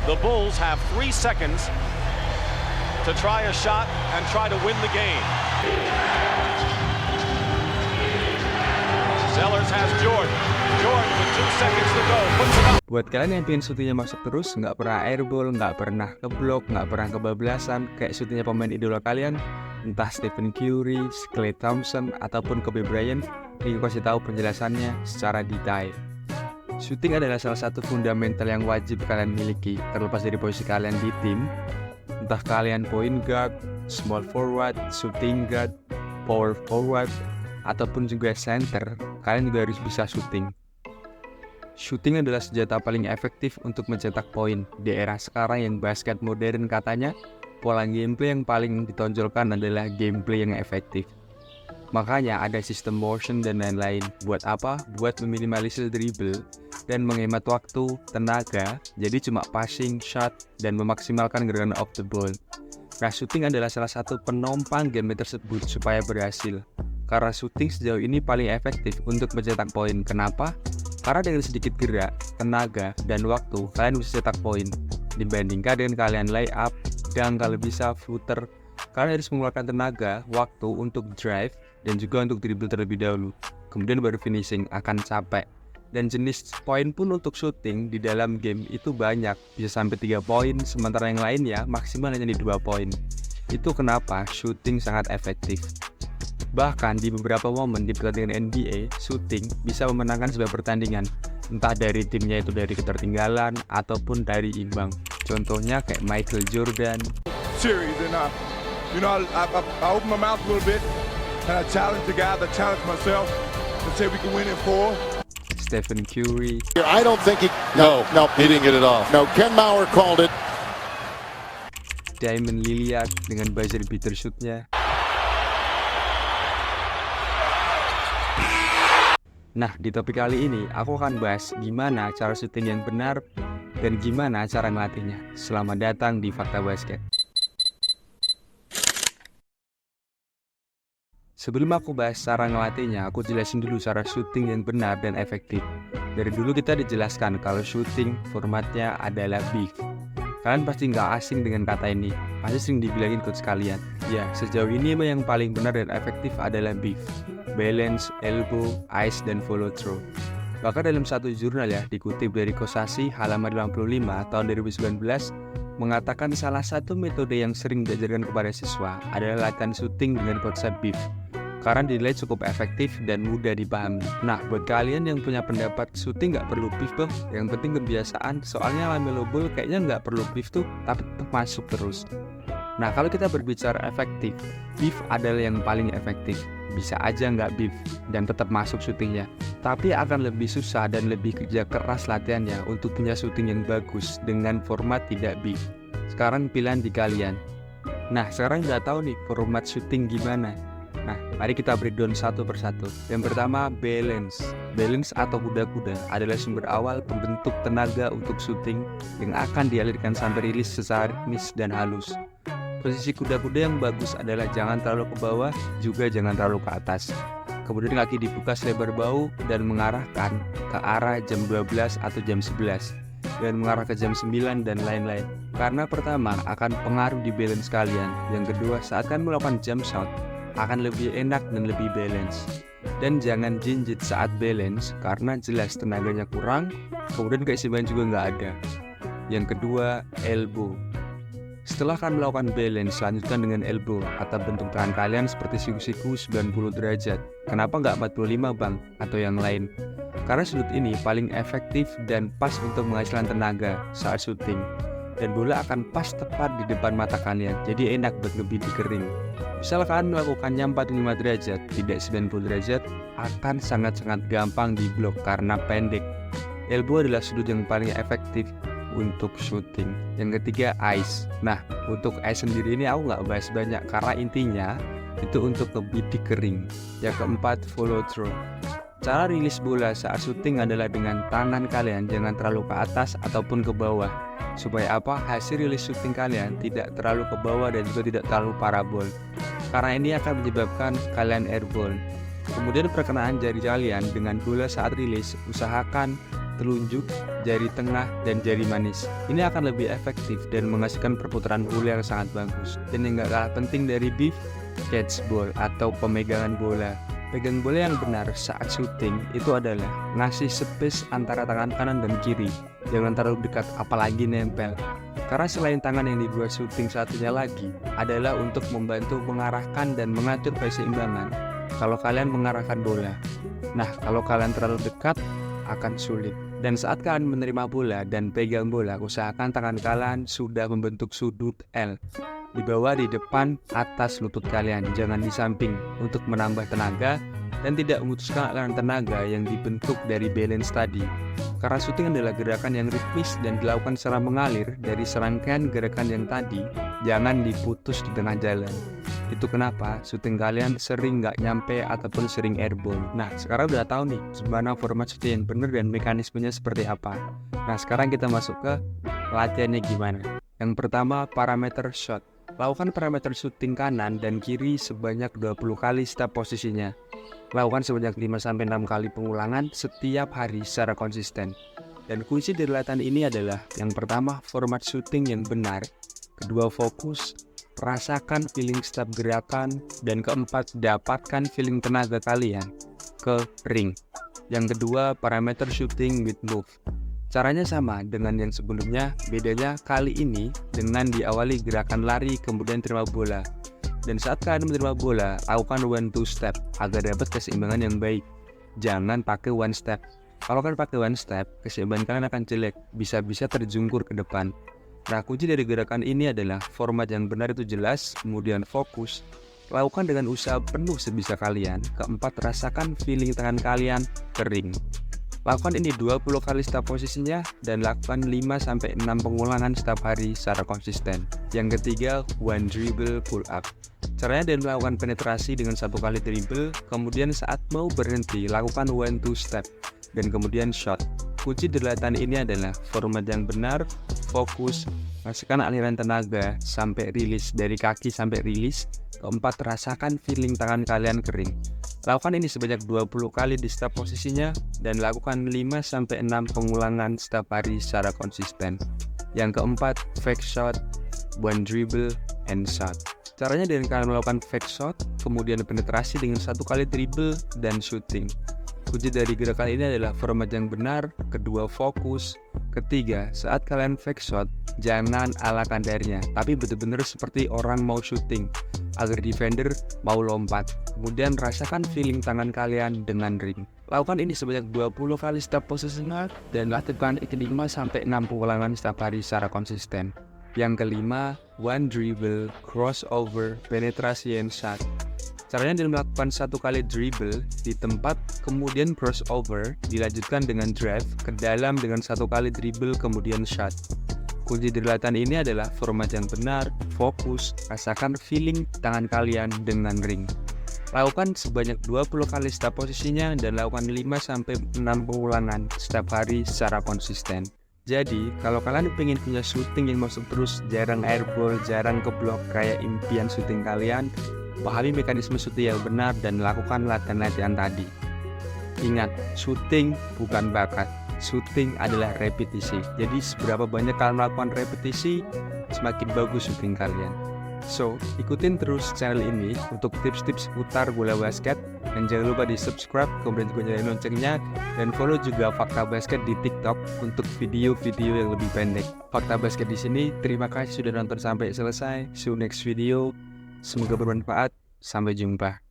The Bulls have 3 seconds to try a shot and try to win the game. Sellers has Jordan. Jordan with 2 seconds to go. Puts it up. Buat kalian yang pengen syutingnya masuk terus, nggak pernah airball, nggak pernah keblok, nggak pernah kebablasan, kayak syutingnya pemain idola kalian, entah Stephen Curry, Klay Thompson, ataupun Kobe Bryant, Rico kasih tahu penjelasannya secara detail. Shooting adalah salah satu fundamental yang wajib kalian miliki, terlepas dari posisi kalian di tim. Entah kalian point guard, small forward, shooting guard, power forward, ataupun juga center, kalian juga harus bisa shooting. Shooting adalah senjata paling efektif untuk mencetak poin. Di era sekarang yang basket modern katanya, pola gameplay yang paling ditonjolkan adalah gameplay yang efektif. Makanya ada sistem motion dan lain-lain. Buat apa? Buat meminimalisir dribble dan menghemat waktu, tenaga, jadi cuma passing, shot, dan memaksimalkan gerakan off the ball. Nah, shooting adalah salah satu penopang game tersebut supaya berhasil. Karena shooting sejauh ini paling efektif untuk mencetak poin. Kenapa? Karena dengan sedikit gerak, tenaga, dan waktu, kalian bisa cetak poin. Dibandingkan dengan kalian layup, dan kalau bisa footer, kalian harus mengeluarkan tenaga, waktu untuk drive, dan juga untuk dribble terlebih dahulu. Kemudian baru finishing, akan capek. Dan jenis poin pun untuk shooting di dalam game itu banyak, bisa sampai 3 poin, sementara yang lainnya maksimal hanya di 2 poin. Itu kenapa shooting sangat efektif. Bahkan di beberapa momen di pertandingan NBA, shooting bisa memenangkan sebuah pertandingan, entah dari timnya itu dari ketertinggalan ataupun dari imbang. Contohnya kayak Michael Jordan. Series and I open my mouth a little bit and I challenge the guy, I challenge myself and say we can win in 4. Stephen Curry. I don't think no, he didn't get it off. No, Ken Mauer called it. Damian Lillard dengan buzzer beater shootnya. Nah, di topik kali ini aku akan bahas gimana cara syuting yang benar dan gimana cara melatihnya. Selamat datang di Fakta Basket. Sebelum aku bahas cara ngelatihnya, aku jelasin dulu cara syuting yang benar dan efektif. Dari dulu kita dijelaskan kalau syuting formatnya adalah BIF. Kalian pasti nggak asing dengan kata ini, pasti sering dibilangin coach kalian. Ya, sejauh ini yang paling benar dan efektif adalah BIF. Balance, elbow, ice, dan follow through. Bahkan dalam satu jurnal ya, dikutip dari Kosasi halaman 55 tahun 2019, mengatakan salah satu metode yang sering diajarkan kepada siswa adalah latihan syuting dengan konsep BIF. Karena dinilai cukup efektif dan mudah dipahami. Nah, buat kalian yang punya pendapat syuting nggak perlu BIF bang, yang penting kebiasaan, soalnya LaMelo Ball kayaknya nggak perlu BIF tuh, tapi tetap masuk terus. Nah, kalau kita berbicara efektif, BIF adalah yang paling efektif. Bisa aja nggak BIF dan tetap masuk syutingnya, tapi akan lebih susah dan lebih kerja keras latihannya untuk punya syuting yang bagus dengan format tidak BIF. Sekarang pilihan di kalian. Nah, sekarang udah tahu nih format syuting gimana. Nah, mari kita breakdown satu persatu. Yang pertama, balance. Balance atau kuda-kuda adalah sumber awal pembentuk tenaga untuk syuting yang akan dialirkan sampai rilis secara ritmis dan halus. Posisi kuda-kuda yang bagus adalah jangan terlalu ke bawah, juga jangan terlalu ke atas. Kemudian kaki dibuka selebar bahu dan mengarahkan ke arah jam 12 atau jam 11 dan mengarah ke jam 9 dan lain-lain. Karena pertama akan pengaruh di balance kalian. Yang kedua, saat kalian melakukan jump shot akan lebih enak dan lebih balance. Dan jangan jinjit saat balance karena jelas tenaganya kurang, kemudian keseimbangan juga nggak ada. Yang kedua, elbow. Setelah kalian melakukan balance, lanjutkan dengan elbow atau bentuk tangan kalian seperti siku-siku 90 derajat. Kenapa nggak 45 bang? Atau yang lain? Karena sudut ini paling efektif dan pas untuk menghasilkan tenaga saat syuting. Dan bola akan pas tepat di depan mata kalian, jadi enak buat ngebidi kering. Misal kalian melakukannya 45 derajat, tidak 90 derajat, akan sangat-sangat gampang diblok karena pendek. Elbow adalah sudut yang paling efektif untuk syuting. Yang ketiga, ice. Nah, untuk ice sendiri ini aku nggak bahas banyak karena intinya itu untuk ngebidik kering. Yang keempat, follow through. Cara rilis bola saat syuting adalah dengan tangan kalian, jangan terlalu ke atas ataupun ke bawah. Supaya apa? Hasil rilis syuting kalian tidak terlalu ke bawah dan juga tidak terlalu parabol. Karena ini akan menyebabkan kalian airborne. Kemudian perkenaan jari kalian dengan bola saat rilis, usahakan telunjuk, jari tengah, dan jari manis. Ini akan lebih efektif dan menghasilkan perputaran bola yang sangat bagus. Dan yang gak kalah penting dari beef, catch ball atau pemegangan bola. Pegang bola yang benar saat syuting itu adalah ngasih space antara tangan kanan dan kiri. Jangan terlalu dekat, apalagi nempel. Karena selain tangan yang dibuat syuting satunya lagi adalah untuk membantu mengarahkan dan mengatur keseimbangan kalau kalian mengarahkan bola. Nah, kalau kalian terlalu dekat akan sulit. Dan saat kalian menerima bola dan pegang bola, usahakan tangan kalian sudah membentuk sudut L. Di bawah, di depan, atas lutut kalian, jangan di samping, untuk menambah tenaga dan tidak memutuskan aliran tenaga yang dibentuk dari balance tadi. Karena syuting adalah gerakan yang ritmis dan dilakukan secara mengalir dari serangkaian gerakan yang tadi, jangan diputus di tengah jalan. Itu kenapa syuting kalian sering nggak nyampe ataupun sering airball. Nah, sekarang udah tahu nih gimana format syuting yang benar dan mekanismenya seperti apa. Nah, sekarang kita masuk ke latihannya gimana. Yang pertama, parameter shot. Lakukan parameter syuting kanan dan kiri sebanyak 20 kali step posisinya. Lakukan sebanyak 5-6 kali pengulangan setiap hari secara konsisten. Dan kunci dari latihan ini adalah yang pertama, format syuting yang benar. Kedua, fokus, rasakan feeling step gerakan. Dan keempat, dapatkan feeling tenaga kalian ke ring. Yang kedua, parameter shooting with move. Caranya sama dengan yang sebelumnya, bedanya kali ini dengan diawali gerakan lari kemudian terima bola. Dan saat kalian menerima bola, lakukan 1-2 step agar dapat keseimbangan yang baik. Jangan pakai 1 step. Kalau kalian pakai 1 step, keseimbangan kalian akan jelek, bisa-bisa terjungkur ke depan. Nah, kunci dari gerakan ini adalah format yang benar itu jelas, kemudian fokus, lakukan dengan usaha penuh sebisa kalian. Keempat, rasakan feeling tangan kalian kering. Lakukan ini 20 kali step posisinya dan lakukan 5-6 pengulangan setiap hari secara konsisten. Yang ketiga, 1 dribble pull up. Caranya dengan melakukan penetrasi dengan 1 kali dribble, kemudian saat mau berhenti lakukan 1-2 step dan kemudian shot. Kunci dari latihan ini adalah format yang benar, fokus, rasakan aliran tenaga sampai rilis, dari kaki sampai rilis. Keempat, rasakan feeling tangan kalian kering. Lakukan ini sebanyak 20 kali di setiap posisinya dan lakukan 5-6 pengulangan setiap hari secara konsisten. Yang keempat, fake shot, 1 dribble, and shot. Caranya dengan kalian melakukan fake shot, kemudian penetrasi dengan 1 kali dribble dan shooting. Kunci dari gerakan ini adalah format yang benar, kedua fokus, ketiga saat kalian fake shot jangan ala kadarnya, tapi benar-benar seperti orang mau shooting agar defender mau lompat. Kemudian rasakan feeling tangan kalian dengan ring. Lakukan ini sebanyak 20 kali step posisinya dan lakukan 5-6 pengulangan setiap hari secara konsisten. Yang kelima, 1 dribble, crossover, penetrasi, and shot. Caranya dengan melakukan 1 kali dribble di tempat, kemudian crossover, dilanjutkan dengan drive ke dalam dengan 1 kali dribble, kemudian shot. Kunci dari latihan ini adalah format yang benar, fokus, rasakan feeling tangan kalian dengan ring. Lakukan sebanyak 20 kali step posisinya dan lakukan 5-6 pengulangan setiap hari secara konsisten. Jadi, kalau kalian pengen punya shooting yang masuk terus, jarang airball, jarang keblok kayak impian shooting kalian, pahami mekanisme syuting yang benar dan lakukan latihan-latihan tadi. Ingat, syuting bukan bakat, syuting adalah repetisi. Jadi seberapa banyak kalian melakukan repetisi, semakin bagus syuting kalian. So, ikutin terus channel ini untuk tips-tips seputar bola basket. Dan jangan lupa di subscribe, kemudian juga nyalain loncengnya. Dan follow juga Fakta Basket di TikTok untuk video-video yang lebih pendek. Fakta Basket di sini, terima kasih sudah nonton sampai selesai. See you next video. Semoga bermanfaat. Sampai jumpa.